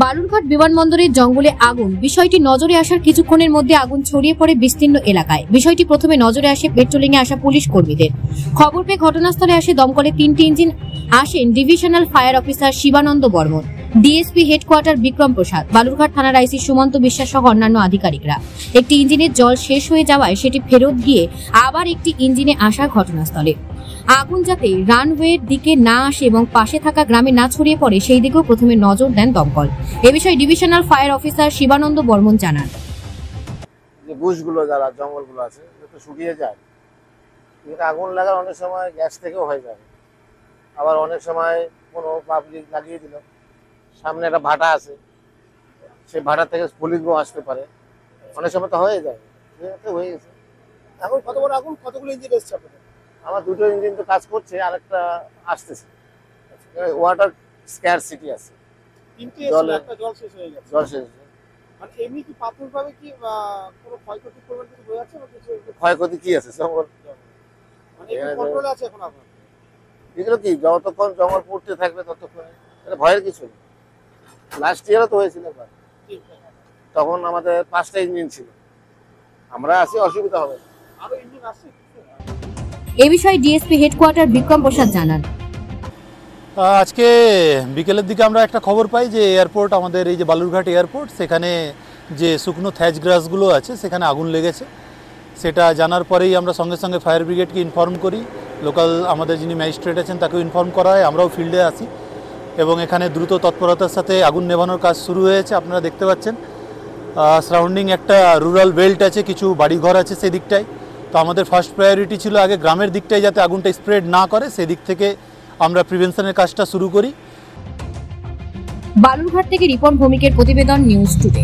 বালুরঘাট বিমানবন্দরের জঙ্গলে আগুন। বিষয়টি নজরে আসার কিছুক্ষণের মধ্যে আগুন ছড়িয়ে পড়ে বিস্তীর্ণ এলাকায়। বিষয়টি প্রথমে নজরে আসে পেট্রোলিং এ আসা পুলিশ কর্মীদের। খবর পেয়ে ঘটনাস্থলে আসে দমকলের 3টি ইঞ্জিন। আসেন divisional fire officer Shibananda Barman, DSP headquarter Bikram Prasad, Balurghat থানার আইসি সুমন্ত বিশ্বাস সহ অন্যান্য আধিকারিকরা। একটি ইঞ্জিনের জল শেষ হয়ে যাওয়ায় সেটি ফেরত গিয়ে আবার একটি ইঞ্জিনে আসা ঘটনাস্থলে। আগুন যাতে রানওয়ের দিকে না আসে এবং পাশে থাকা গ্রামে না ছড়িয়ে পড়ে সেই দিকেও প্রথমে নজর দেন দমকল। এ বিষয়ে divisional fire officer Shibananda Barman জানান, যে বুশগুলো যারা জঙ্গলগুলো আছে তো শুকিয়ে যায়, কিন্তু আগুন লাগার অনেক সময় গ্যাস থেকেও হয়ে যায়, আবার অনেক সময় কোনো পাবলিক লাগিয়ে দিল, সামনে একটা ভাটা আছে, সেই ভাটা থেকে পুলিশ বউ আসতে পারে, অনেক সময় তো হয়ে যায়, হয়ে গেছে। এখন কত বড় আগুন, কতগুলো ইঞ্জিন এসছে আপনাদের? আমার দুটো ইঞ্জিন তো কাজ করছে, আরেকটা আসতেছে। ওয়াটার স্ক্যারসিটি আছে, তিনটে এসছে, একটা জল শেষ হয়ে গেছে। জল শেষ মানে এমনি কি প্রাথমিকভাবে কি কোনো ক্ষয়ক্ষতি করবেন কিছু হয়ে যাচ্ছে না? কিছু ক্ষয়ক্ষতি কি আছে জঙ্গল, মানে এমনি কন্ট্রোল আছে এখন আপনার? এগুলো কি যতক্ষণ জঙ্গল পড়তে থাকবে ততক্ষণ এটা ভয়ের কিছু নেই। লাস্ট ইয়ারও তো হয়েছিল, তখন আমাদের 5টা ইঞ্জিন ছিল, আমরা আছি, অসুবিধা হবে। আরো ইঞ্জিন আসছে। এ বিষয়ে ডিএসপি হেডকোয়ার্টার বিক্রম প্রসাদ জানান, আজকে বিকেলের দিকে আমরা একটা খবর পাই যে এয়ারপোর্ট, আমাদের এই যে বালুরঘাট এয়ারপোর্ট, সেখানে যে শুকনো থ্যাচ গ্রাসগুলো আছে সেখানে আগুন লেগেছে। সেটা জানার পরেই আমরা সঙ্গে সঙ্গে ফায়ার ব্রিগেডকে ইনফর্ম করি, লোকাল আমাদের যিনি ম্যাজিস্ট্রেট আছেন তাকেও ইনফর্ম করা হয়, আমরাও ফিল্ডে আসি এবং এখানে দ্রুত তৎপরতার সাথে আগুন নেভানোর কাজ শুরু হয়েছে। আপনারা দেখতে পাচ্ছেন সারাউন্ডিং একটা রুরাল বেল্ট আছে, কিছু বাড়িঘর আছে সেদিকটায়। তো আমাদের ফার্স্ট প্রায়োরিটি ছিল আগে গ্রামের দিকটায় যাতে আগুনটা স্প্রেড না করে, সেদিক থেকে আমরা প্রিভেনশনের কাজটা শুরু করি। বালুরঘাট থেকে রিপন ভৌমিকের প্রতিবেদন, নিউজ টুডে।